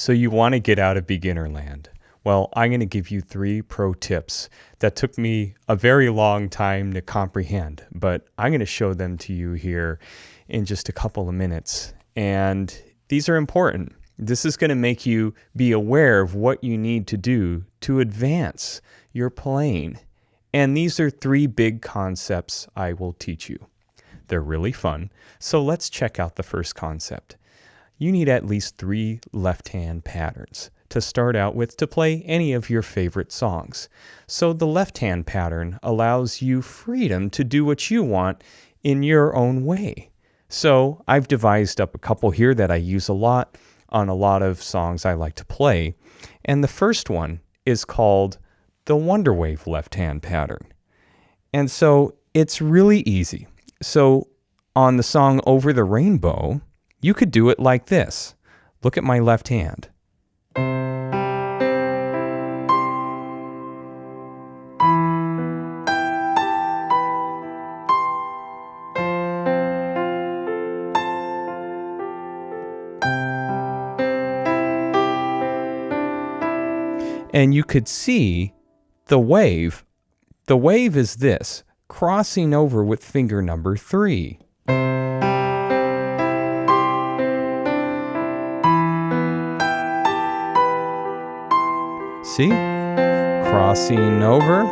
So you want to get out of beginner land. Well, I'm going to give you 3 pro tips that took me a very long time to comprehend, but I'm going to show them to you here in just a couple of minutes. And these are important. This is going to make you be aware of what you need to do to advance your playing. And these are 3 big concepts I will teach you. They're really fun. So let's check out the first concept. You need at least 3 left-hand patterns to start out with to play any of your favorite songs. So the left-hand pattern allows you freedom to do what you want in your own way. So I've devised up a couple here that I use a lot on a lot of songs I like to play. And the first one is called the Wonderwave left-hand pattern. And so it's really easy. So on the song Over the Rainbow, you could do it like this. Look at my left hand. And you could see the wave. The wave is this, crossing over with finger number 3. See? Crossing over.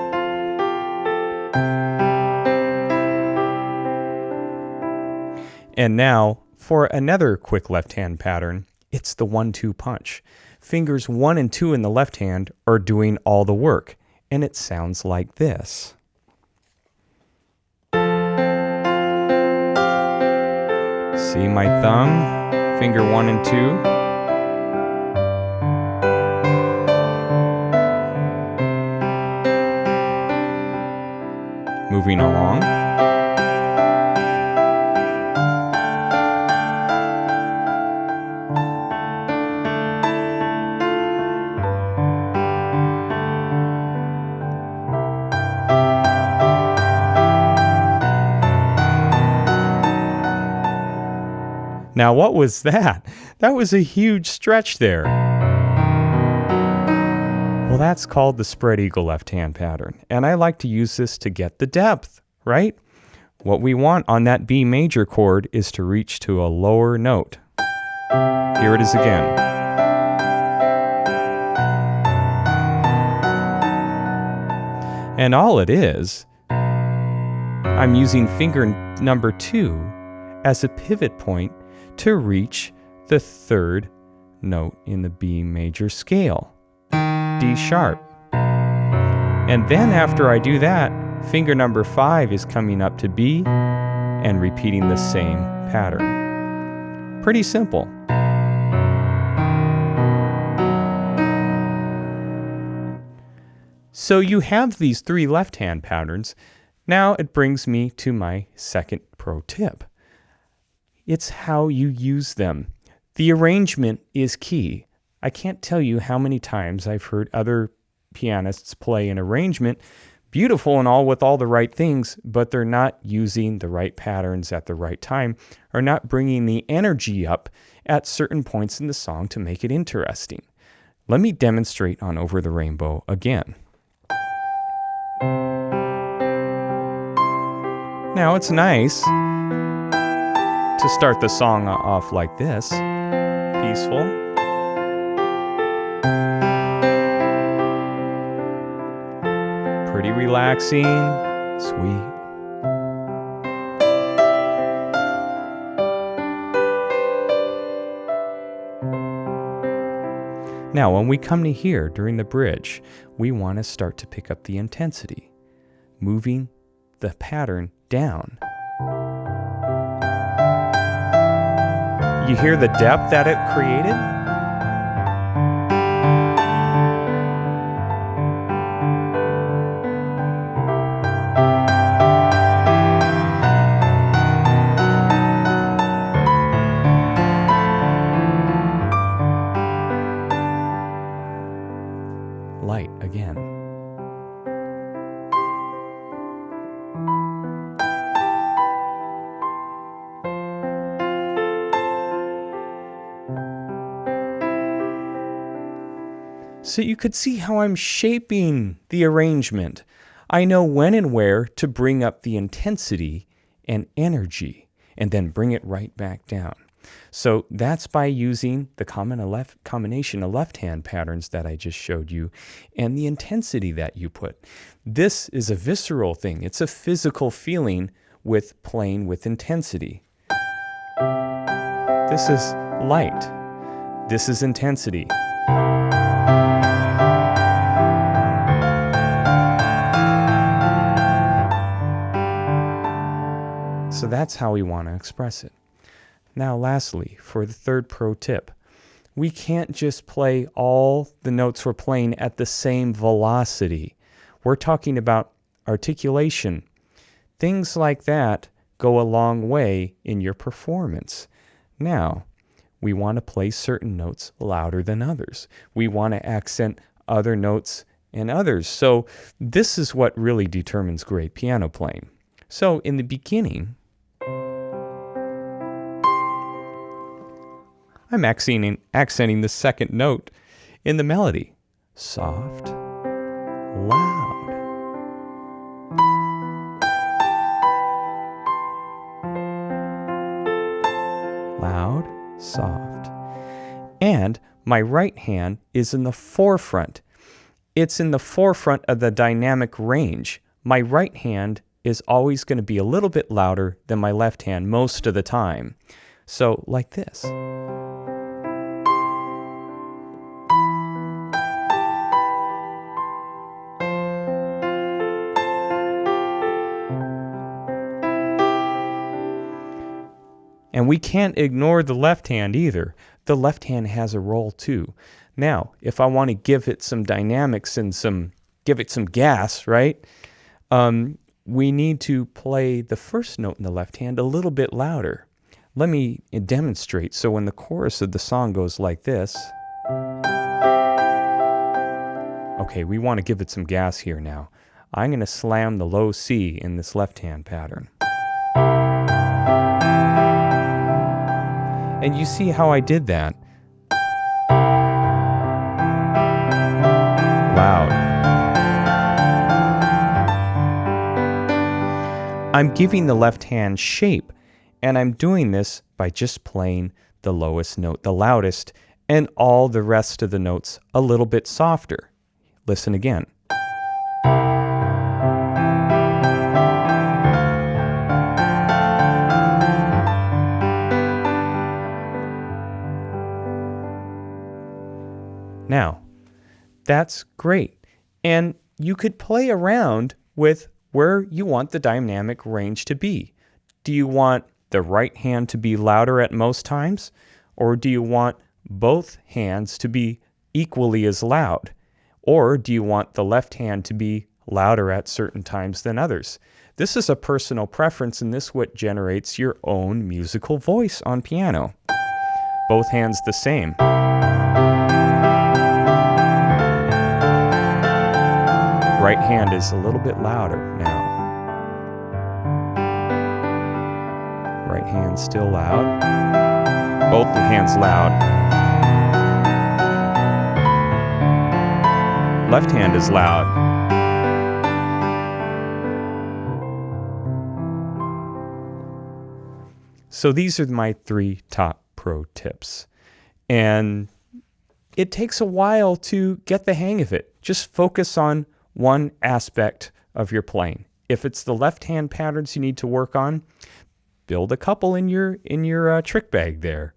And now, for another quick left-hand pattern, it's the 1-2 punch. Fingers 1 and 2 in the left hand are doing all the work, and it sounds like this. See my thumb, finger 1 and 2. Moving along. Now, what was that? That was a huge stretch there. Well, that's called the spread eagle left-hand pattern, and I like to use this to get the depth, right? What we want on that B major chord is to reach to a lower note. Here it is again. And all it is, I'm using finger number 2 as a pivot point to reach the 3rd note in the B major scale, D sharp. And then after I do that, finger number 5 is coming up to B and repeating the same pattern. Pretty simple. So you have these 3 left-hand patterns. Now it brings me to my second pro tip. It's how you use them. The arrangement is key. I can't tell you how many times I've heard other pianists play an arrangement, beautiful and all with all the right things, but they're not using the right patterns at the right time, or not bringing the energy up at certain points in the song to make it interesting. Let me demonstrate on Over the Rainbow again. Now it's nice to start the song off like this, peaceful. Pretty relaxing, sweet. Now, when we come to here during the bridge, we want to start to pick up the intensity, moving the pattern down. You hear the depth that it created? Light again. So you could see how I'm shaping the arrangement. I know when and where to bring up the intensity and energy and then bring it right back down. So that's by using the combination of left-hand patterns that I just showed you and the intensity that you put. This is a visceral thing. It's a physical feeling with playing with intensity. This is light. This is intensity. So that's how we want to express it. Now, lastly, for the third pro tip, we can't just play all the notes we're playing at the same velocity. We're talking about articulation. Things like that go a long way in your performance. Now, we want to play certain notes louder than others. We want to accent other notes and others. So this is what really determines great piano playing. So in the beginning, I'm accenting the second note in the melody. Soft, loud. Loud, soft. And my right hand is in the forefront. It's in the forefront of the dynamic range. My right hand is always going to be a little bit louder than my left hand most of the time. So like this. And we can't ignore the left hand either. The left hand has a role too. Now, if I want to give it some dynamics and give it some gas, right? We need to play the first note in the left hand a little bit louder. Let me demonstrate. So when the chorus of the song goes like this. Okay, we want to give it some gas here now. I'm going to slam the low C in this left hand pattern. And you see how I did that? Loud. I'm giving the left hand shape, and I'm doing this by just playing the lowest note, the loudest, and all the rest of the notes a little bit softer. Listen again. Now, that's great. And you could play around with where you want the dynamic range to be. Do you want the right hand to be louder at most times? Or do you want both hands to be equally as loud? Or do you want the left hand to be louder at certain times than others? This is a personal preference, and this is what generates your own musical voice on piano. Both hands the same. Right hand is a little bit louder now. Right hand still loud. Both the hands loud. Left hand is loud. So these are my 3 top pro tips. And it takes a while to get the hang of it. Just focus on one aspect of your playing. If it's the left-hand patterns you need to work on, build a couple in your trick bag there.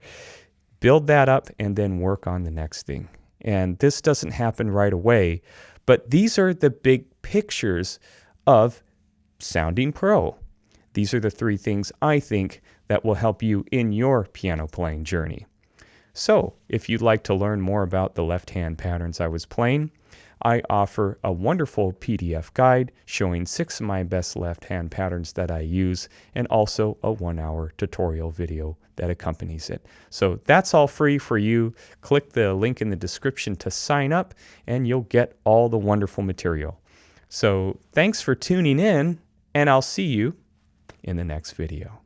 Build that up and then work on the next thing. And this doesn't happen right away, but these are the big pictures of sounding pro. These are the 3 things I think that will help you in your piano playing journey. So, if you'd like to learn more about the left-hand patterns I was playing, I offer a wonderful PDF guide showing 6 of my best left-hand patterns that I use, and also a 1-hour tutorial video that accompanies it. So that's all free for you. Click the link in the description to sign up, and you'll get all the wonderful material. So thanks for tuning in, and I'll see you in the next video.